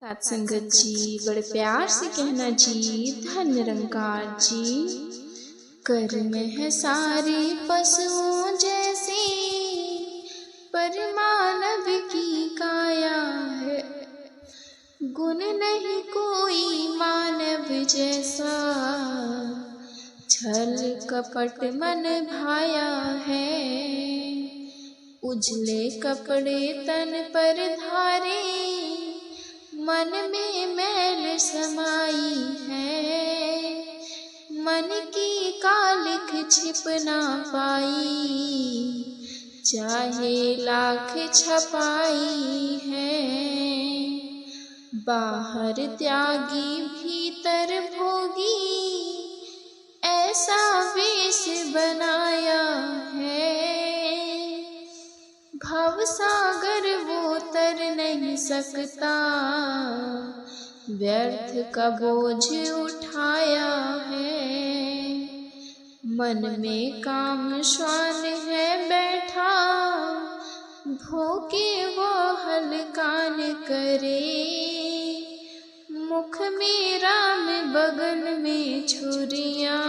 सात संगत जी, बड़े प्यार से कहना जी, धन निरंकार जी। कर्म है सारे पशुओं जैसे, पर मानव की काया है। गुण नहीं कोई मानव जैसा, छल कपट मन भाया है। उजले कपड़े तन पर धारे, मन में मैल समाई है। मन की कालिख छिप ना पाई, चाहे लाख छपाई है। बाहर त्यागी भीतर भोगी, ऐसा वेश बनाया है। भव सागर वो तर नहीं सकता, व्यर्थ का बोझ उठाया है। मन में काम श्वान है बैठा, भोगे वो हलकान करे। मुख में राम बगल में छुरियां,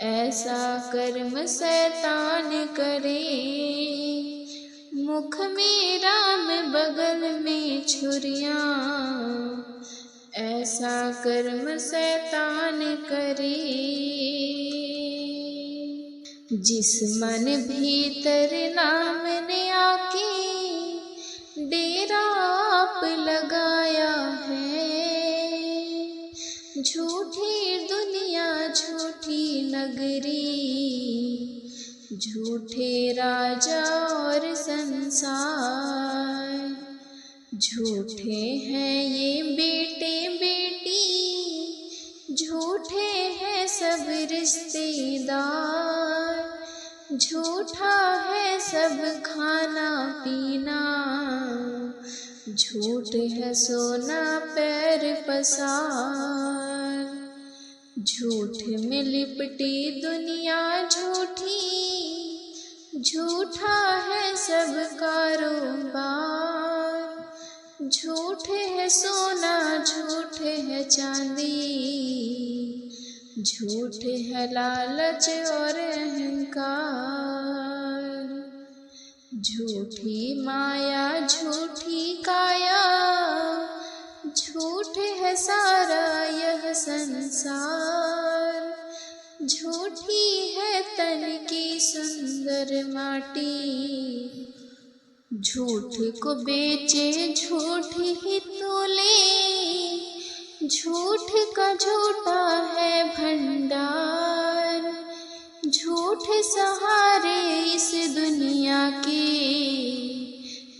ऐसा कर्म शैतान करे। मुख में राम बगल में छुरियां, ऐसा कर्म शैतान करे। जिस मन भीतर नाम ने आके, डेरा आप लगाया है। झूठी दुनिया झूठी नगरी, झूठे राजा और संसार। झूठे हैं ये बेटे बेटी, झूठे हैं सब रिश्तेदार। झूठा है सब खाना पीना, झूठ है सोना पैर पसार। झूठ में लिपटी दुनिया झूठी, झूठा है सब कारोबार। झूठ है सोना झूठ है चांदी, झूठ है लालच और अहंकार। झूठी माया झूठी काया, झूठ है सारा यह संसार। झूठी है तन की सुंदर माटी, झूठ को बेचे झूठ ही तोले। झूठ का झूठा है भंडार, झूठ सहारे इस दुनिया के।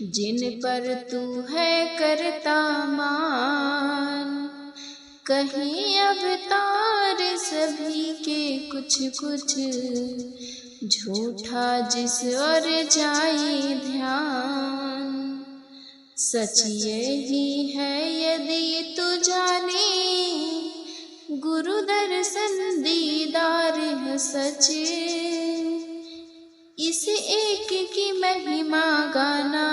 जिन पर तू है करता मान, कहीं अवतार सभी के कुछ कुछ। झूठा जिस और जाए ध्यान, सच यही है यदि तू जाने। गुरु दर्शन दीदार है सच, इस एक की महिमा गाना।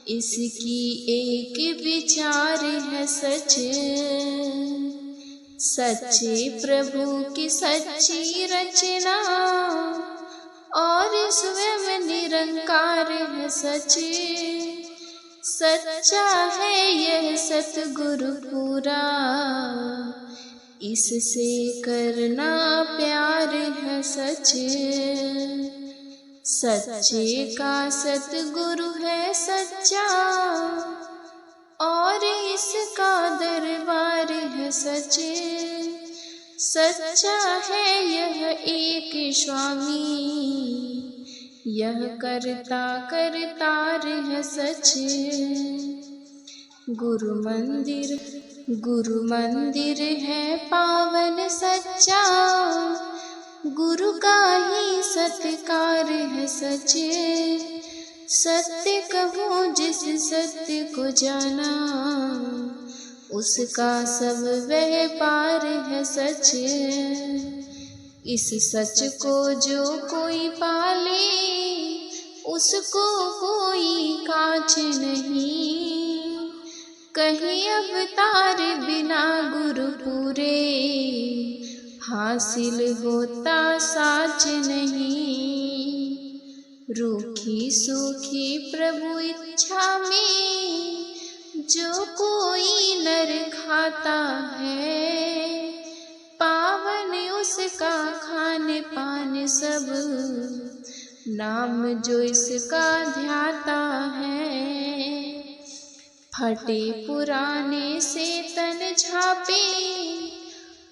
इसकी एक विचार है सच, सच्चे प्रभु की सच्ची रचना। और स्वयं निरंकार है सच, सच्चा है यह सतगुरु पूरा। इससे करना प्यार है सच, सच्चे का सतगुरु है सच्चा। और इसका दरबार है सच, सच्चा है यह एक स्वामी। यह करता करतार है सच। गुरु मंदिर है पावन सच्चा, गुरु का ही सत्कार है सच। सत्य कहूँ जिस सत्य को जाना, उसका सब व्यापार है सच। इस सच को जो कोई पाले, उसको कोई कांच नहीं। कहीं अवतार बिना गुरु पूरे, हासिल होता साच नहीं। रूखी सूखी प्रभु इच्छा में जो कोई नर खाता है, पावन उसका खान पान सब, नाम जो इसका ध्याता है। फटे पुराने से तन झापे,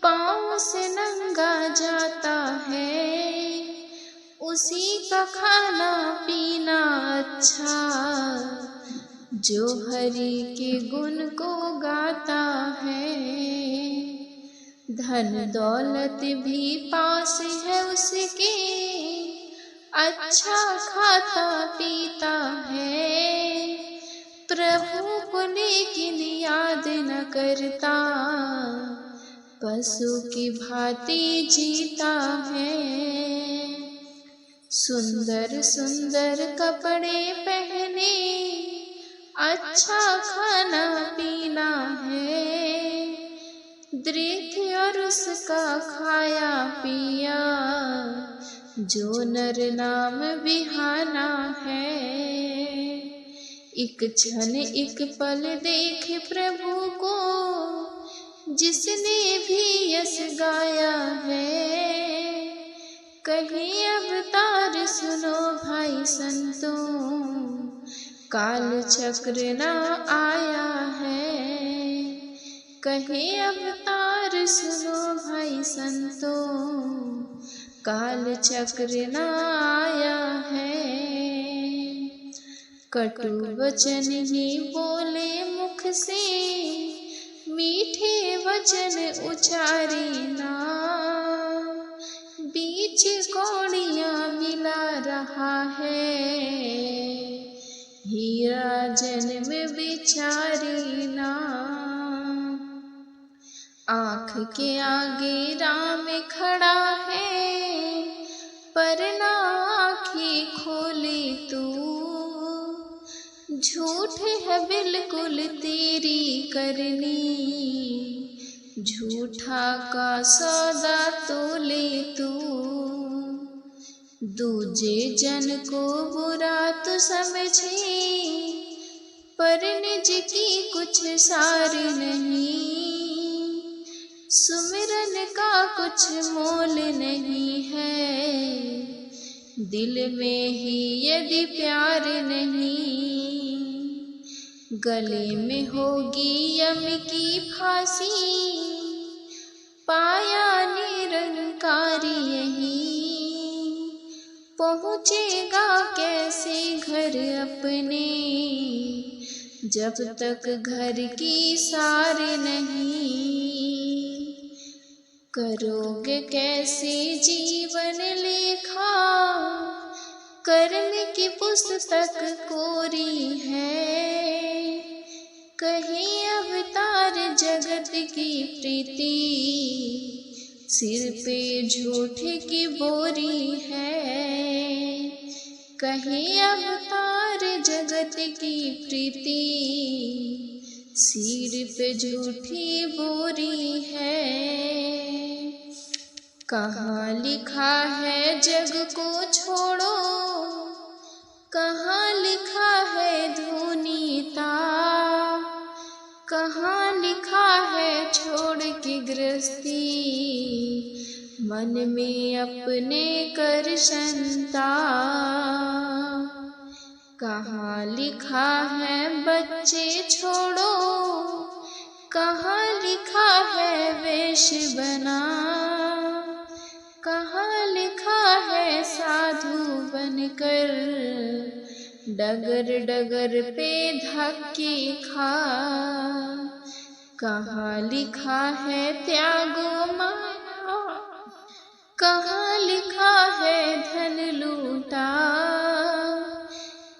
पाँव से नंगा जाता है, उसी का खाना पीना अच्छा, जो हरि के गुण को गाता है। धन दौलत भी पास है उसके, अच्छा खाता पीता है, प्रभु को लेकिन याद न करता, पशु की भांति जीता है। सुंदर सुंदर कपड़े पहने, अच्छा खाना पीना है, दृढ़ और उसका खाया पिया, जो नर नाम बिहाना है। एक क्षण एक पल देख प्रभु को, जिसने भी यश गाया है, कहीं अवतार सुनो भाई संतों, काल चक्र न आया है। कहीं अवतार सुनो भाई संतों, काल चक्र न आया है। कटु वचन ही बोले मुख से, मीठे वचन उचारे ना, बीच कौड़ियाँ मिला रहा है, हीरा जन्म विचारी ना। आँख के आगे राम खड़ा है, पर ना आँखें खोले तू, झूठ है बिल्कुल तेरी करनी, झूठा का सौदा तोले तू। दूजे जन को बुरा तो समझे, पर निज की कुछ सार नहीं, सुमिरन का कुछ मोल नहीं है, दिल में ही यदि प्यार नहीं। गले में होगी यम की फांसी, पाया निरंकारी यही, पहुँचेगा कैसे घर अपने, जब तक घर की सार नहीं। करोगे कैसे जीवन लेखा, कर्म की पुस्तक कोरी है, कहीं अवतार जगत की प्रीति, सिर पे झूठ की बोरी है। कहीं अवतार जगत की प्रीति, सिर पे झूठी बोरी है। कहाँ लिखा है जग को छोड़ो, कहाँ लिखा है धुनीता, कहाँ लिखा है छोड़ के गृहस्थी, मन में अपने कर शंता। कहाँ लिखा है बच्चे छोड़ो, कहाँ लिखा है वेश बना, कहाँ लिखा है साधु बनकर, डगर डगर पे धक्के खा। कहाँ लिखा है त्यागो माया, कहाँ लिखा है धन लूटा,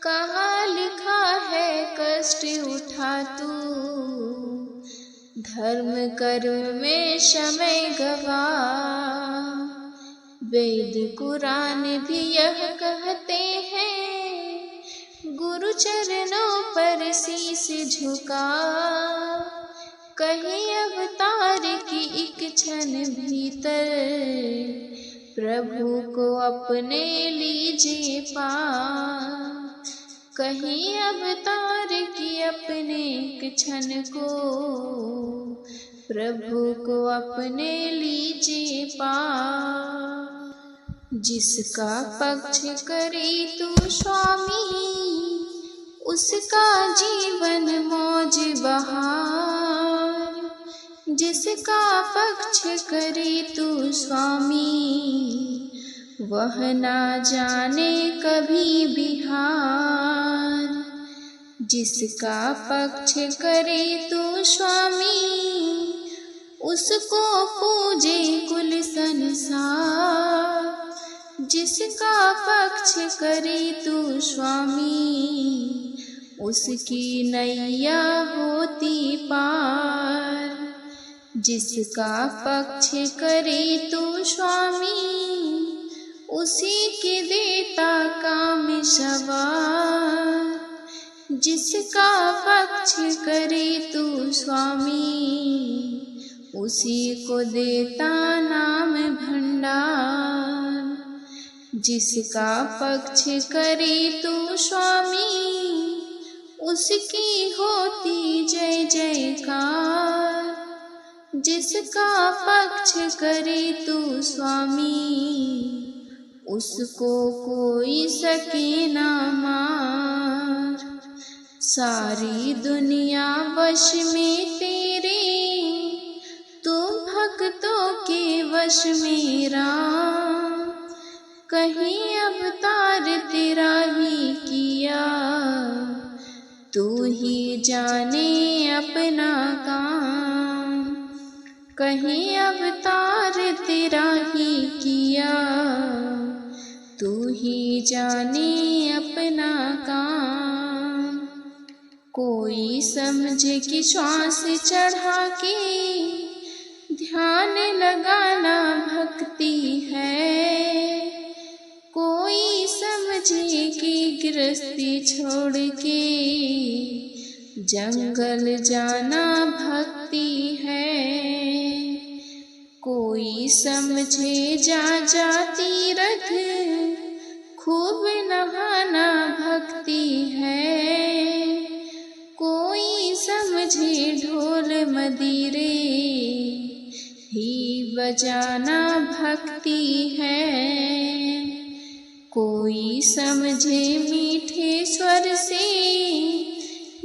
कहाँ लिखा है कष्ट उठा तू, धर्म कर्म में समय गवा। वेद कुरान भी यह कहते हैं, गुरु चरणों पर शीस झुका, कहे अवतार की एक क्षण भीतर, प्रभु को अपने लीजिए पार। कहे अवतार की अपने एक क्षण को, प्रभु को अपने लीजिए पार। जिसका पक्ष करे तू स्वामी, उसका जीवन मौज बहार। जिसका पक्ष करे तू स्वामी, वह ना जाने कभी बिहार। जिसका पक्ष करे तू स्वामी, उसको पूजे कुल संसार। जिसका पक्ष करे तू स्वामी, उसकी नैया होती पार। जिसका पक्ष करे तू स्वामी, उसी के देता काम सवार। जिसका पक्ष करे तू स्वामी, उसी को देता नाम भंडार। जिसका पक्ष करे तू स्वामी, उसकी होती जय जयकार। जिसका पक्ष करे तू स्वामी, उसको कोई सके ना मार। सारी दुनिया वश में तेरे, तू भक्तों के वश में राम। कहीं अवतार तेरा ही किया, तू ही जाने अपना काम। कहीं अवतार तेरा ही किया, तू ही जाने अपना काम। कोई समझे कि श्वास चढ़ा के ध्यान लगाना भक्ति है। कोई समझे कि गृहस्थी छोड़ के जंगल जाना भक्ति है। कोई समझे जा तीर्थ खूब नहाना भक्ति है। कोई समझे ढोल मदीरे ही बजाना भक्ति है। कोई समझे मीठे स्वर से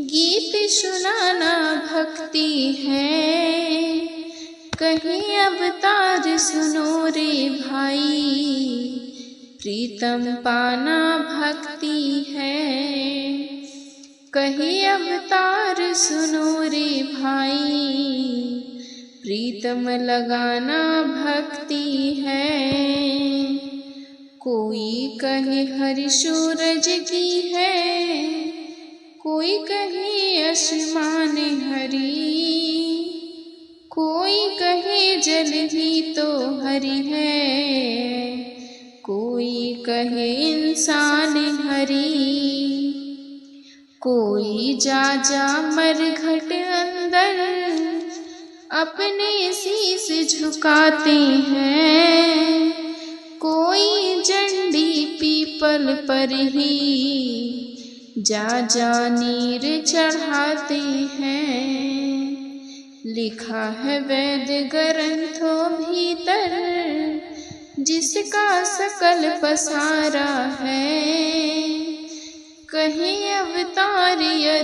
गीत सुनाना भक्ति है। कहीं अवतार सुनो रे भाई, प्रीतम पाना भक्ति है। कहीं अवतार सुनो रे भाई, प्रीतम लगाना भक्ति है। कोई कहे हरि सूरज की है, कोई कहे आसमान हरी। कोई कहे जल ही तो हरि है, कोई कहे इंसान हरि। कोई जा मरघट अंदर अपने शीश झुकाते हैं। कोई जंडी पीपल पर ही जा नीर चढ़ाते हैं। लिखा है वेद ग्रंथों भीतर, जिसका सकल पसारा है। कहीं अवतार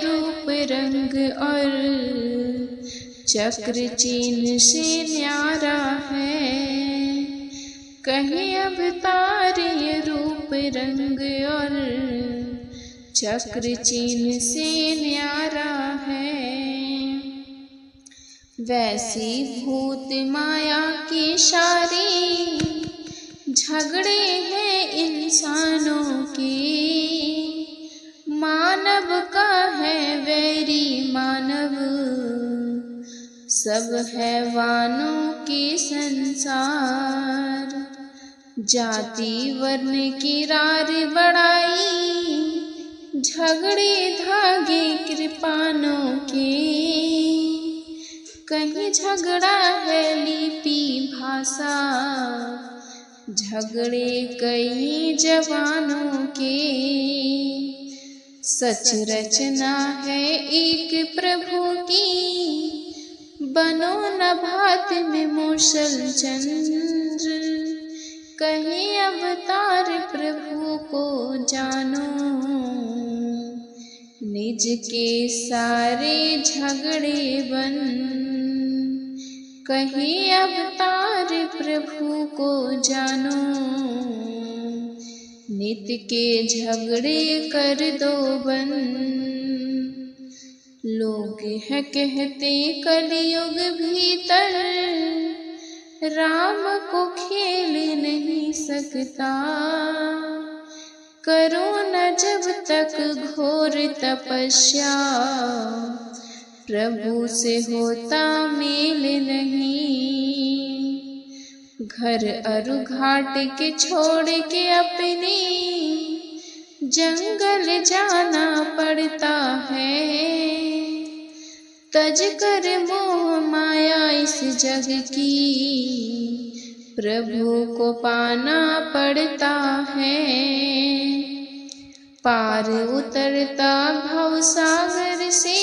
रूप रंग और चक्र चिन्ह से न्यारा है। कहीं अवतार रूप रंग और चक्र चिन्ह से न्यारा है। वैसी भूत माया के सारे झगड़े हैं इंसानों के। मानव का है वैरी मानव, सब हैवानों के संसार। जाति वर्ण की रार बढ़ाई, झगड़े धागे कृपाणों के, कहीं झगड़ा है लिपि भाषा, झगड़े कई जवानों के। सच रचना है एक प्रभु की, बनो न भात में मूसल चंद्र, कहीं अवतार प्रभु को जानो, निज के सारे झगड़े बन, कहीं अवतार प्रभु को जानो, नित्य के झगड़े कर दो बंद। लोग है कहते कलयुग भीतर, राम को खेल नहीं सकता, करो न जब तक घोर तपस्या, प्रभु से होता मेल नहीं। घर अरु घाट के छोड़ के अपने जंगल जाना पड़ता है, तज कर मोह माया इस जग की, प्रभु को पाना पड़ता है। पार उतरता भव सागर से,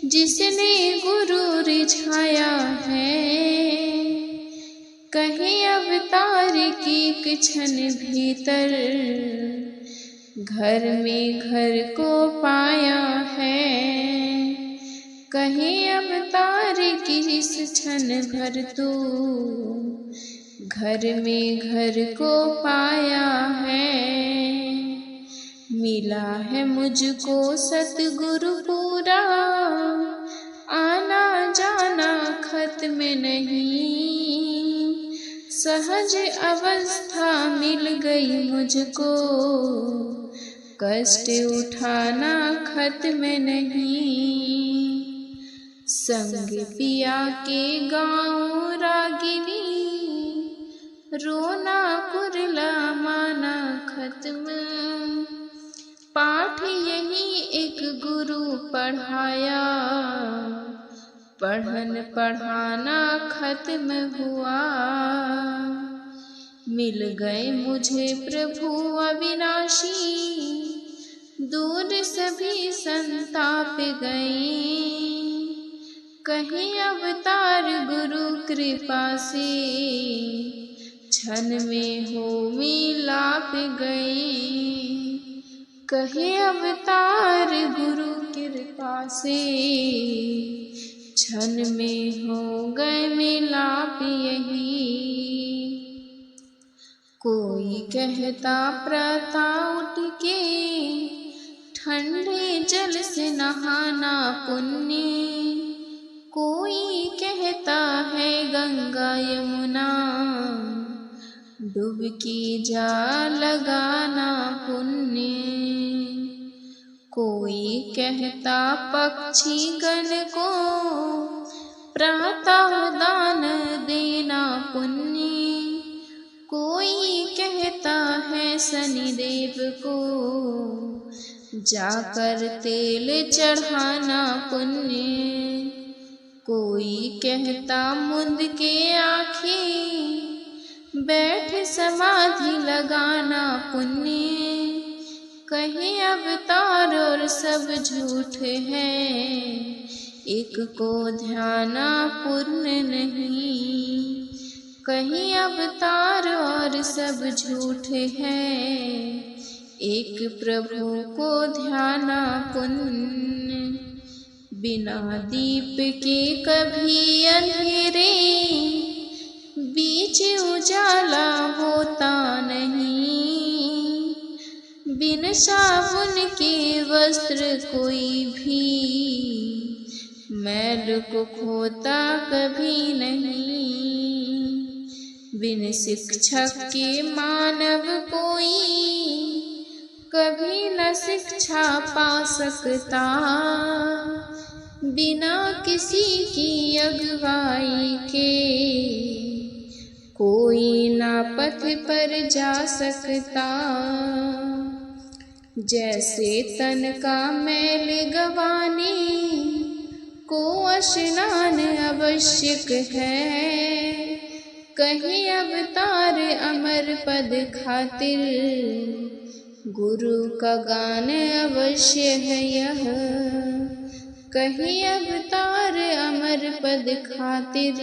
जिसने गुरु रिझाया है, कहीं अवतार की क्षण भीतर, घर में घर को पाया है, कहीं अवतार की इस क्षण भर तो, घर में घर को पाया है। मिला है मुझको सतगुरु पूरा, आना जाना खत्म नहीं, सहज अवस्था मिल गई मुझको, कष्ट उठाना खत्म नहीं। संग पिया के गाँव रागिनी, रोना कुरला माना खत्म, पाठ यही एक गुरु पढ़ाया, पढ़न पढ़ाना खत्म हुआ। मिल गए मुझे प्रभु अविनाशी, दूर सभी संताप गए, कहीं अवतार गुरु कृपा से, क्षण में हो मिलाप गए, कहीं अवतार गुरु कृपा से, क्षण में हो गए मिलाप यही। कोई कहता प्रथा उठ के, ठंडे जल से नहाना पुण्य, कोई कहता है गंगा यमुना, डुबकी जा लगाना पुण्य, कोई कहता पक्षी गण को प्रातः दान देना पुण्य, कोई कहता है शनिदेव को जाकर तेल चढ़ाना पुण्य, कोई कहता मुंद के आँखें बैठ समाधि लगाना पुण्य, कहीं अवतार और सब झूठ है, एक को ध्याना पुण्य नहीं, कहीं अवतार और सब झूठ है, एक प्रभु को ध्याना पुण्य। बिना दीप के कभी अंधेरे, बीच उजाला होता नहीं, बिन साबुन के वस्त्र कोई भी मैल को खोता कभी नहीं, बिन शिक्षक के मानव कोई कभी न शिक्षा पा सकता, बिना किसी की अगुवाई के कोई ना पथ पर जा सकता। जैसे तन का मैल गवाने को स्नान आवश्यक है, कहीं अवतार अमर पद खातिर गुरु का गान अवश्य है यह। कहीं अवतार अमर पद खातिर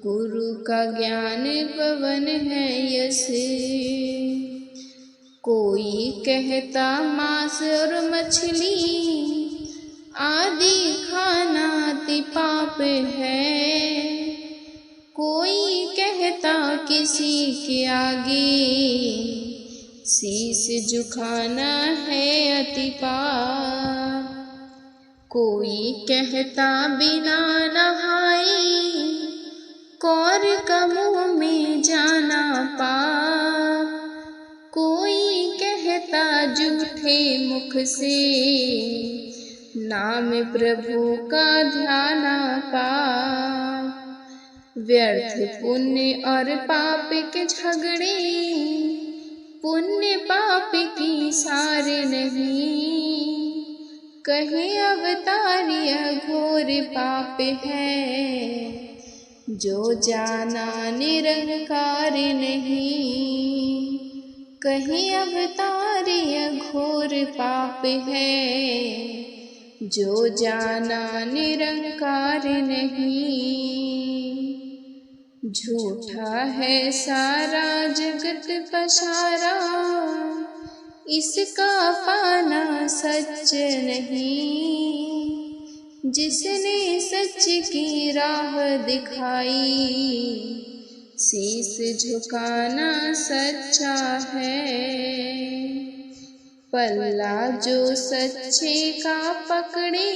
गुरु का ज्ञान पवन है यस। कोई कहता मांस और मछली आदि खाना अति पाप है, कोई कहता किसी के आगे शीश झुकाना है अति पाप। कोई कहता बिना नहाए कौर का मुँह में जाना पाप, कोई कहता झूठे मुख से नाम प्रभु का ध्याना पाप। व्यर्थ पुण्य और पाप के झगड़े पुण्य पाप की सारे नहीं, कहीं अवतारिय घोर पाप है जो जाना निरंकार नहीं। कहीं अवतारिय घोर पाप है जो जाना निरंकार नहीं। झूठा है सारा जगत पसारा, इसका पाना सच नहीं। जिसने सच की राह दिखाई शीश झुकाना सच्चा है। पल्ला जो सच्चे का पकड़े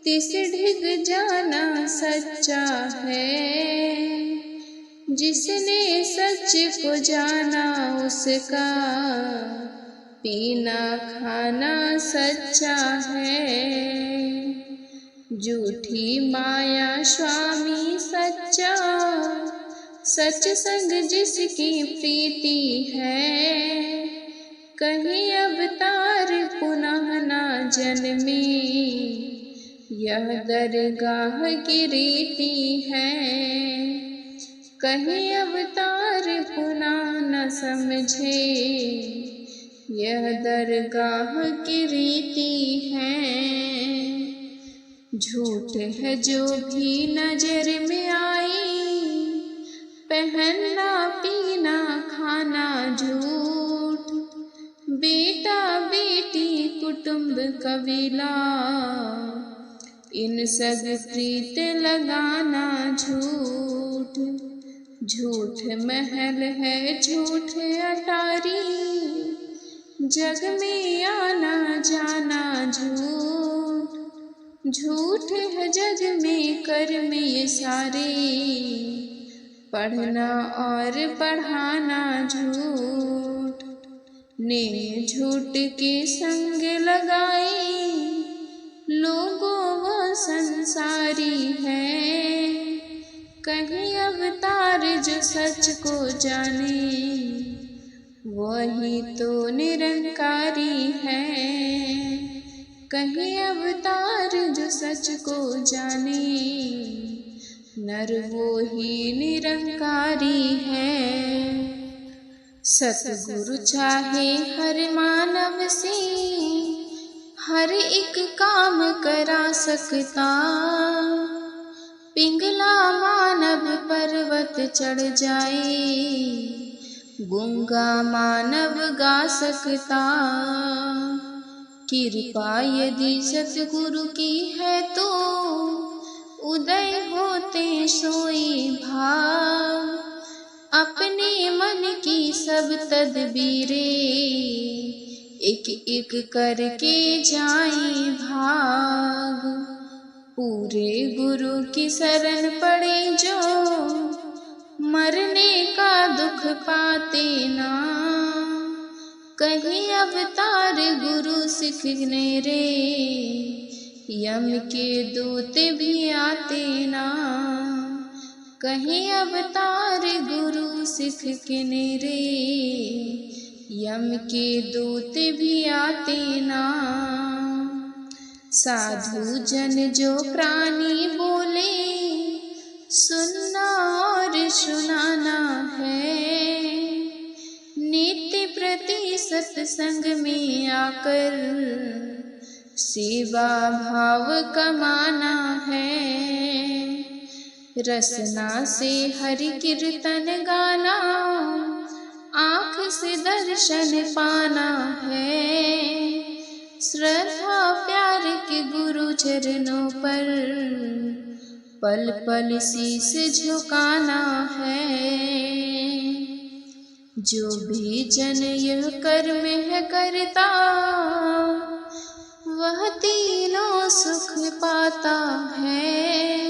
तिस ढिग जाना सच्चा है। जिसने सच को जाना उसका पीना खाना सच्चा है। झूठी माया स्वामी सच्चा, सच संग जिसकी प्रीति है। कहीं अवतार पुनः ना जन्मे यह दरगाह की रीति है। कहीं अवतार पुनः न समझे यह दरगाह की रीति है। झूठ है जो भी नजर में आई, पहनना पीना खाना झूठ। बेटा बेटी कुटुंब कबीला इन सब प्रीत लगाना झूठ। झूठ महल है झूठ अटारी, जग में आना जाना झूठ। झूठ है जग में कर्म ये सारे, पढ़ना और पढ़ाना झूठ। ने झूठ के संग लगाए लोगों वो संसारी है। कहीं अवतार जो सच को जाने वही तो निरंकारी है। कहीं अवतार जो सच को जाने नर वो ही निरंकारी है। सतगुरु चाहे हर मानव से हर एक काम करा सकता। पिंगला मानव पर्वत चढ़ जाए गूंगा मानव गा सकता। कृपा यदि सतगुरु की है तो उदय होते सोई भाव। अपने मन की सब तदबीरें एक एक करके जाए भाग। पूरे गुरु की शरण पड़े जो मरने का दुख पाते ना। कहीं अवतार गुरु सीखने रे यम के दूत भी आते ना। कहीं अवतार गुरु सीखने रे यम के दूत भी आते ना। साधु जन जो प्राणी बोले, सुनना और सुनाना है। नित्य प्रति सत्संग में आकर सेवा भाव कमाना है। रसना से हरि कीर्तन गाना, आँख से दर्शन पाना है। श्रद्धा प्यार के गुरु चरणों पर पल पल शीश झुकाना है। जो भी जन यह कर्म है करता, वह तीनों सुख पाता है।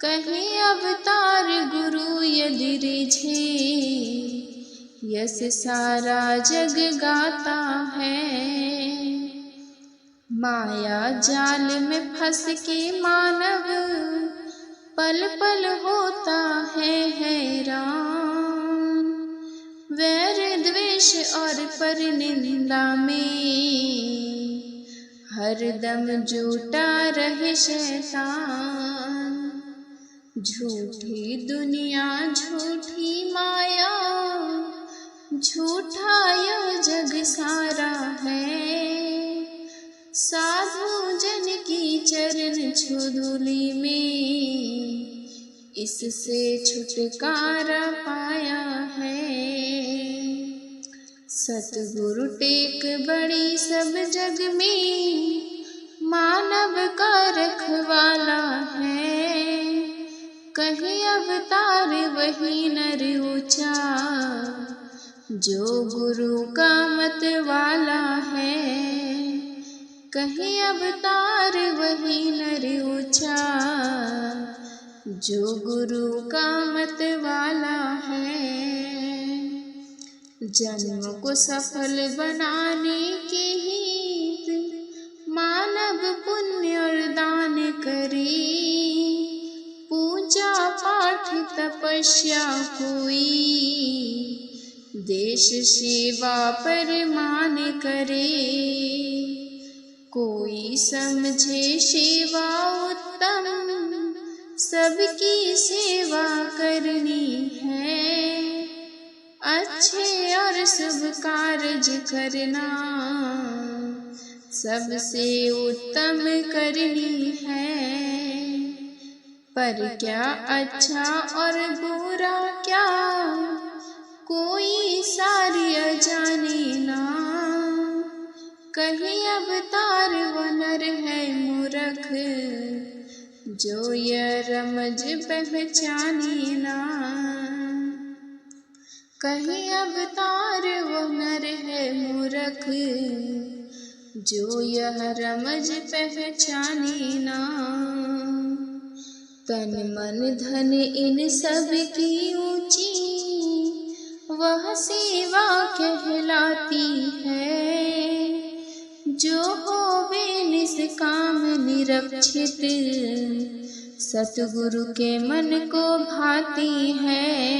कहीं अवतार गुरु यदि रिझे, यस सारा जग गाता है। माया जाल में फंस के मानव पल पल होता है हैरान। वैर द्वेष और परनिंदा में हरदम जुटा रहे शैतान। झूठी दुनिया झूठी माया, झूठा यह जग सारा है। साधु जन की चरण छुधुली में इससे छुटकारा पाया है। सतगुरु टेक बड़ी सब जग में, मानव का रखवाला है। कहीं अवतार वही नर ऊंचा, जो गुरु का मत वाला है। कहीं अवतार वही नर ऊंचा, जो गुरु का मत वाला है। जन्म को सफल बनाने के हित मानव पुण्य और दान करे। पूजा पाठ तपस्या कोई, देश सेवा परमान करे। कोई समझे सेवा उत्तम, सबकी सेवा करनी है। अच्छे और शुभ कार्य करना, सबसे उत्तम करनी है। पर क्या अच्छा और बुरा क्या, कोई सारी अजाने ना। कहीं अवतार वो नर है मूर्ख, जो यह रमज पहचाने ना। कहीं अवतार वो नर है मूर्ख, जो यह रमज पहचाने ना। तन मन धन इन सब की ऊंची, वह सेवा कहलाती है। जो होवे निष्काम निरक्षित, सतगुरु के मन को भाती है।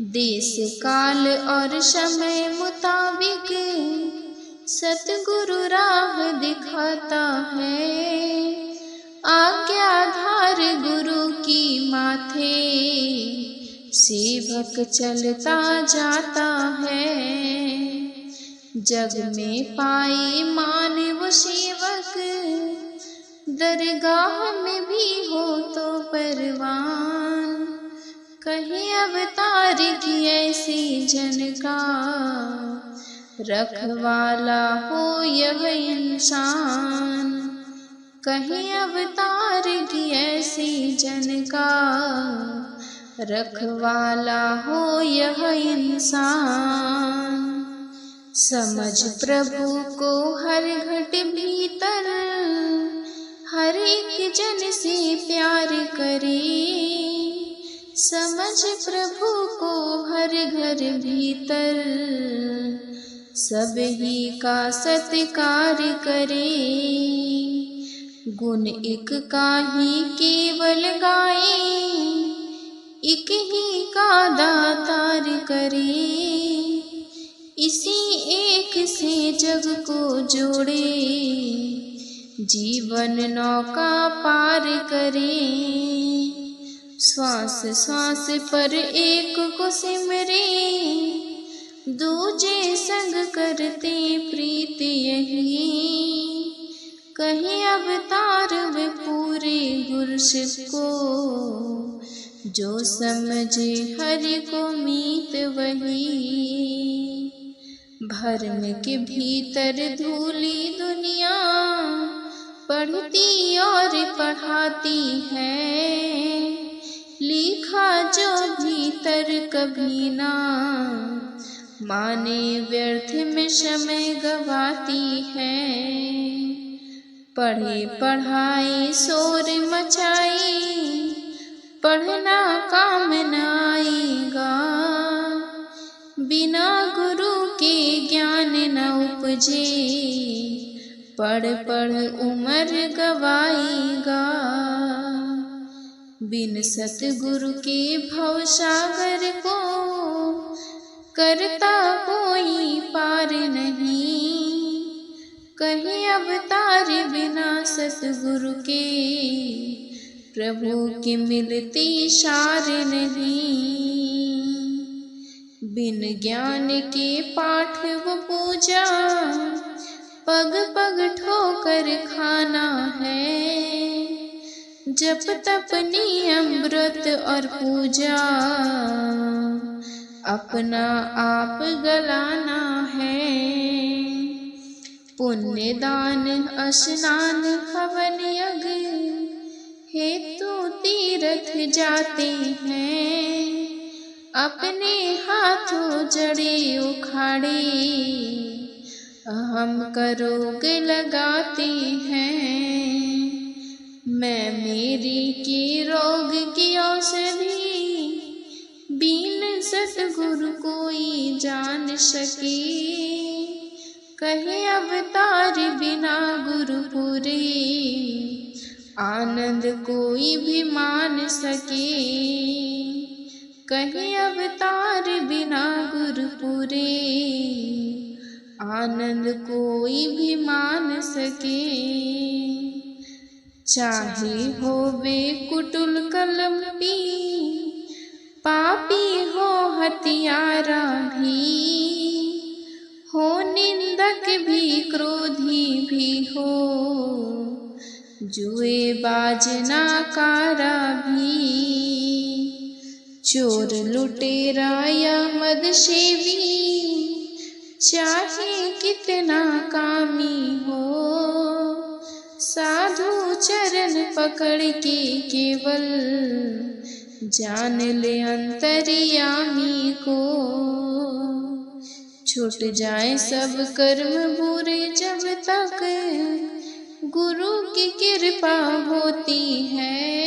देश काल और समय मुताबिक सतगुरु राह दिखाता है। आज्ञाधार गुरु की माथे सेवक चलता जाता है। जग में पाए मानव सेवक, दरगाह में भी हो तो परवान। कहीं अवतार की ऐसी जन का, रखवाला हो यह इंसान। कहीं अवतार की ऐसी जन का, रखवाला हो यह इंसान। समझ प्रभु को हर घट भीतर, हर एक जन से प्यार करे। समझ प्रभु को हर घर भीतर, सब ही का सत्कार करे। गुण एक का ही केवल गाए, एक ही का दातार करे। इसी एक से जग को जोड़े, जीवन नौका पार करें। श्वास श्वास पर एक को सिमरे, दूजे संग करते प्रीत यही। कहीं अवतार वे पूरे गुरसिख को, जो समझे हरि को मीत वही। भरम के भीतर धूली दुनिया, पढ़ती और पढ़ाती है। लिखा जो भीतर कभी ना माने, व्यर्थ में समय गवाती है। पढ़े पढ़ाई शोर मचाई, पढ़ना काम न आएगा। बिना गुरु के ज्ञान न उपजे, पढ़ पढ़ उम्र गवाएगा। बिन सतगुरु के भवसागर को, करता कोई पार नहीं। कहीं अवतार बिना सतगुरु के, प्रभु की मिलती सार नहीं। बिन ज्ञान के पाठ व पूजा, पग पग ठोकर खाना है। जप तप नियम व्रत और पूजा, अपना आप गलाना है। पुण्य दान स्नान हवन यज्ञ, हेतु तीर्थ जाते हैं। अपने हाथों जड़े उखाड़े, हम करोग लगाते हैं। मैं मेरी के रोग की औषधि, बिन सतगुरु कोई जान सके। कहे अवतार बिना गुरुपुरे, आनंद कोई भी मान सके। कहे अवतार बिना गुरुपुरे, आनंद कोई भी मान सके। चाहे होवे कुटिल कलमपी, पापी हो हत्यारा भी। हो निंदक भी क्रोधी भी हो, जुएबाज नाकारा भी। चोर लुटेरा या मदसेवी, चाहे कितना कामी हो। साधु चरण पकड़ के केवल, जान ले अंतर्यामी को। छूट जाए सब कर्म बुरे जब तक, गुरु की कृपा होती है।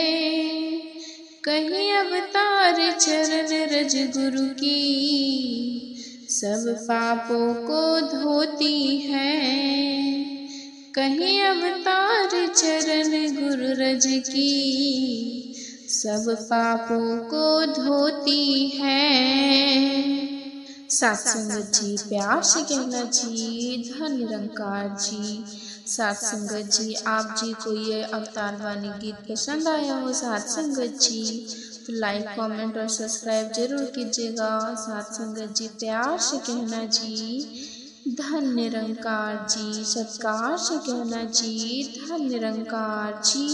कहीं अवतार चरण रज गुरु की, सब पापों को धोती है। कहीं अवतार चरण गुरु रज की, सब पापों को धोती है। सात संगत जी प्यार से कहना जी, धन निरंकार जी। सात संगत जी, आप जी को ये अवतार वाणी गीत पसंद आया हो सात संगत जी, तो लाइक कमेंट और सब्सक्राइब जरूर कीजिएगा। सात संगत जी प्यार से कहना जी, धन निरंकार जी। सत्कार से कहना जी, धन निरंकार जी।